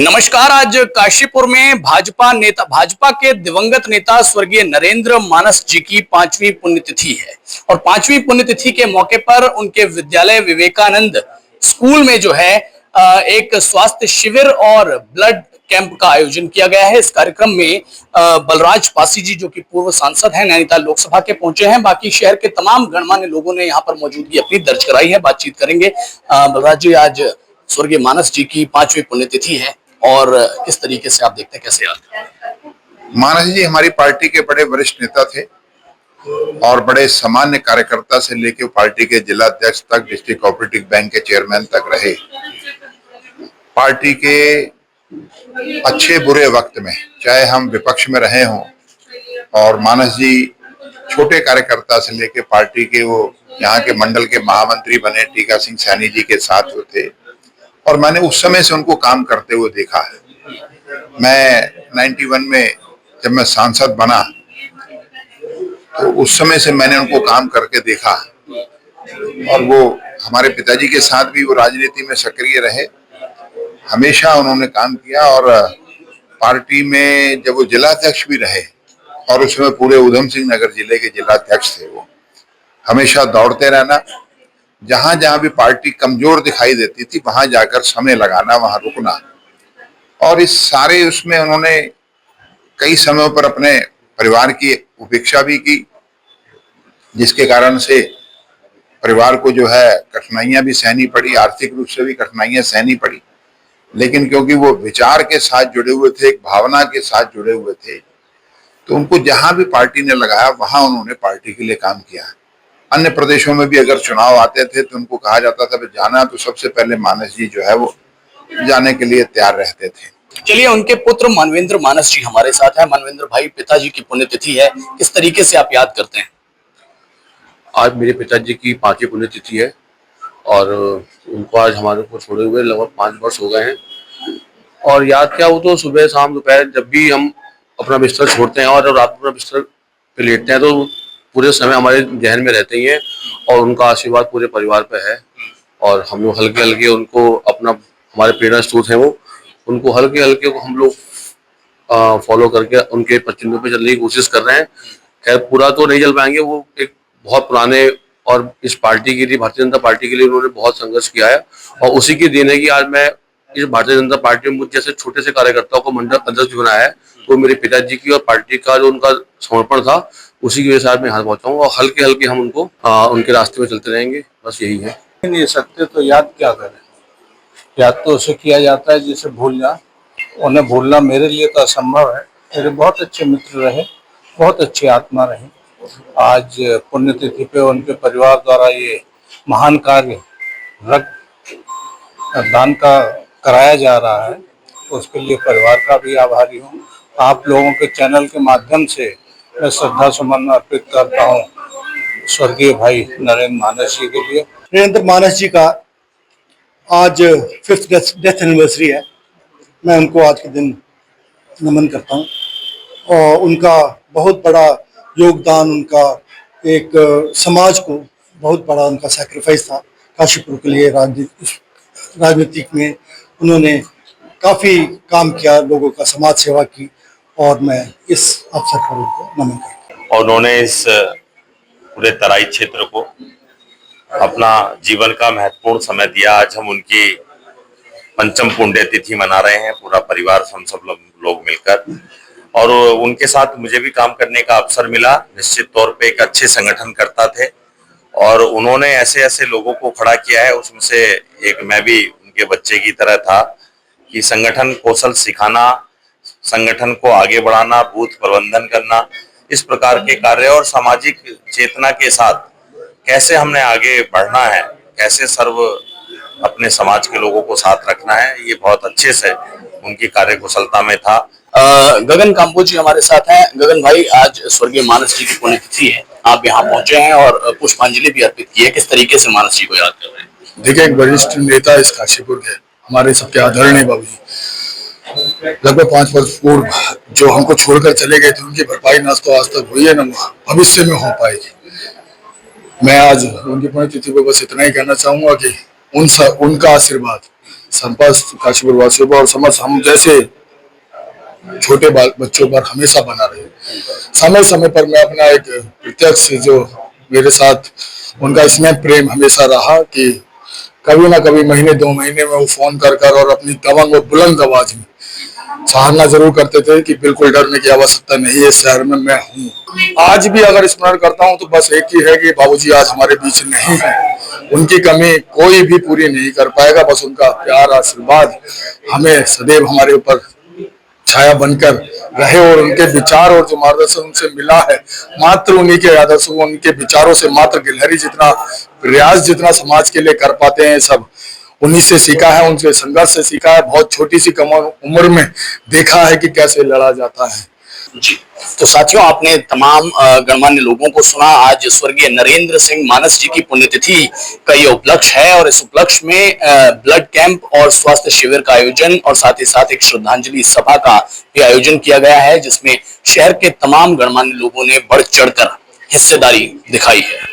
नमस्कार। आज काशीपुर में भाजपा के दिवंगत नेता स्वर्गीय नरेंद्र मानस जी की 5वीं पुण्यतिथि है और 5वीं पुण्यतिथि के मौके पर उनके विद्यालय विवेकानंद स्कूल में जो है एक स्वास्थ्य शिविर और ब्लड कैंप का आयोजन किया गया है। इस कार्यक्रम में बलराज पासी जी जो कि पूर्व सांसद हैं, नैनीताल लोकसभा के, पहुंचे हैं। बाकी शहर के तमाम गणमान्य लोगों ने यहाँ पर मौजूदगी अपनी दर्ज कराई है। बातचीत करेंगे। बलराज जी, आज स्वर्गीय मानस जी की 5वीं पुण्यतिथि है और किस तरीके से आप देखते हैं, कैसे याद? मानस जी हमारी पार्टी के बड़े वरिष्ठ नेता थे और बड़े सामान्य कार्यकर्ता से लेकर पार्टी के जिला अध्यक्ष तक, डिस्ट्रिक्ट कोऑपरेटिव बैंक के चेयरमैन तक रहे। पार्टी के अच्छे बुरे वक्त में, चाहे हम विपक्ष में रहे हों, और मानस जी छोटे कार्यकर्ता से लेकर पार्टी के वो यहाँ के मंडल के महामंत्री बने, टीका सिंह सैनी जी के साथ वो थे और मैंने उस समय से उनको काम करते हुए देखा है। मैं 91 में जब मैं सांसद बना तो उस समय से मैंने उनको काम करके देखा और वो हमारे पिताजी के साथ भी वो राजनीति में सक्रिय रहे। हमेशा उन्होंने काम किया और पार्टी में जब वो जिलाध्यक्ष भी रहे और उसमें पूरे उधम सिंह नगर जिले के जिलाध्यक्ष थे, वो हमेशा दौड़ते रहना, जहां जहां भी पार्टी कमजोर दिखाई देती थी वहां जाकर समय लगाना, वहां रुकना। और इस सारे उसमें उन्होंने कई समयों पर अपने परिवार की उपेक्षा भी की, जिसके कारण से परिवार को जो है कठिनाइयां भी सहनी पड़ी, आर्थिक रूप से भी कठिनाइयां सहनी पड़ी। लेकिन क्योंकि वो विचार के साथ जुड़े हुए थे, एक भावना के साथ जुड़े हुए थे, तो उनको जहां भी पार्टी ने लगाया वहां उन्होंने पार्टी के लिए काम किया। अन्य प्रदेशों में भी अगर चुनाव आते थे तो उनको कहा जाता था जाना, तो सबसे पहले मानस जी जो है वो जाने के लिए तैयार रहते थे। चलिए, उनके पुत्र मानवेंद्र मानस जी हमारे साथ है। मानवेंद्र भाई, पिताजी की पुण्यतिथि है, किस तरीके से आप याद करते हैं? आज मेरे पिताजी की 5वीं पुण्यतिथि है और उनको आज हमारे को छोड़े हुए लगभग 5 वर्ष हो गए हैं। और याद क्या, वो तो सुबह शाम दोपहर जब भी हम अपना बिस्तर छोड़ते हैं और रात में बिस्तर पे लेटते हैं तो पूरे समय हमारे जहन में रहते ही हैं और उनका आशीर्वाद पूरे परिवार पे है। और हम लोग हल्के हल्के उनको अपना, हमारे प्रेरणा स्रोत हैं वो, उनको हल्के हल्के हम लोग फॉलो करके उनके पचिंदों पे चलने की कोशिश कर रहे हैं। खैर पूरा तो नहीं चल पाएंगे, वो एक बहुत पुराने और इस पार्टी के लिए, भारतीय जनता पार्टी के लिए उन्होंने बहुत संघर्ष किया है और उसी की देन है कि आज मैं इस भारतीय जनता पार्टी में मुझ जैसे छोटे से कार्यकर्ताओं को मंडल अध्यक्ष बनाया है। तो मेरे पिताजी की और पार्टी का जो उनका समर्पण था, उसी की वजह से आज मैं यहाँ पहुंचा हूँ और हल्के हल्के हम उनको उनके रास्ते में चलते रहेंगे, बस यही है। नहीं सकते तो याद क्या करें, याद तो उसे किया जाता है जिसे भूलना, उन्हें भूलना मेरे लिए तो असंभव है। मेरे बहुत अच्छे मित्र रहे, बहुत अच्छी आत्मा रही। आज पुण्यतिथि पे उनके परिवार द्वारा ये महान कार्य रक्तदान का कराया जा रहा है, उसके लिए परिवार का भी आभारी हूँ। आप लोगों के चैनल के माध्यम से मैं श्रद्धा सुमन अर्पित करता हूँ स्वर्गीय भाई नरेंद्र मानस जी के लिए। नरेंद्र मानस जी का आज 5th डेथ एनिवर्सरी है। मैं उनको आज के दिन नमन करता हूँ और उनका बहुत बड़ा योगदान, उनका एक समाज को बहुत बड़ा उनका सैक्रिफाइस था। काशीपुर के लिए राजनीतिक में उन्होंने काफ़ी काम किया, लोगों का समाज सेवा की और मैं इस अवसर पर उनको नमन करता हूँ। और उन्होंने इस पूरे तराई क्षेत्र को अपना जीवन का महत्वपूर्ण समय दिया। आज हम उनकी 5वीं पुण्यतिथि मना रहे हैं, पूरा परिवार, हम सब लोग मिलकर, और उनके साथ मुझे भी काम करने का अवसर मिला। निश्चित तौर पे एक अच्छे संगठन करता थे और उन्होंने ऐसे ऐसे लोगों को खड़ा किया है, उसमें से एक मैं भी उनके बच्चे की तरह था कि संगठन कौशल सिखाना, संगठन को आगे बढ़ाना, बूथ प्रबंधन करना, इस प्रकार के कार्य और सामाजिक चेतना के साथ कैसे हमने आगे बढ़ना है, कैसे सर्व अपने समाज के लोगों को साथ रखना है, ये बहुत अच्छे से उनकी कार्य कुशलता में था। गगन काम्बोज जी हमारे साथ हैं। गगन भाई, आज स्वर्गीय मानस जी की पुण्यतिथि है, आप यहाँ पहुंचे हैं और पुष्पांजलि भी अर्पित की है, किस तरीके से मानस जी को याद कर रहे हैं? देखिए, एक वरिष्ठ नेता इस काशीपुर के, हमारे सबके आदरणीय बाबू जी, लगभग 5 वर्ष पूर्व जो हमको छोड़कर चले गए थे, उनकी भरपाई ना तो आज तक हुई है, ना भविष्य में हो पाएगी। मैं आज उनकी पुण्यतिथि को बस इतना ही कहना चाहूंगा कि उनका आशीर्वाद संपर्क काशीपुर वासियों पर और समस्त हम जैसे छोटे बच्चों पर हमेशा बना रहे। समय समय पर मैं अपना एक प्रत्यक्ष जो मेरे साथ उनका स्नेह प्रेम हमेशा रहा कि कभी ना कभी महीने 2 महीने में वो फोन कर और अपनी दबंग और बुलंद आवाज में सराहना जरूर करते थे कि बिल्कुल डरने की आवश्यकता नहीं है, इस शहर में मैं हूँ। आज भी अगर स्मरण करता हूँ तो बस एक ही है कि बाबूजी आज हमारे बीच नहीं है। उनकी कमी कोई भी पूरी नहीं कर पाएगा, बस उनका प्यार आशीर्वाद हमें सदैव हमारे ऊपर छाया बनकर रहे और उनके विचार और जो मार्गदर्शन उनसे मिला है, मात्र उन्हीं के आदर्शों, उनके विचारों से मात्र गिलहरी जितना प्रयास जितना समाज के लिए कर पाते हैं, सब उन्हीं से सीखा है, उनके संघर्ष से सीखा है। बहुत छोटी सी कम उम्र में देखा है कि कैसे लड़ा जाता है। जी, तो साथियों, आपने तमाम गणमान्य लोगों को सुना। आज स्वर्गीय नरेंद्र सिंह मानस जी की पुण्यतिथि का ये उपलक्ष्य है और इस उपलक्ष्य में ब्लड कैंप और स्वास्थ्य शिविर का आयोजन और साथ ही साथ एक श्रद्धांजलि सभा का भी आयोजन किया गया है, जिसमें शहर के तमाम गणमान्य लोगों ने बढ़ चढ़कर हिस्सेदारी दिखाई है।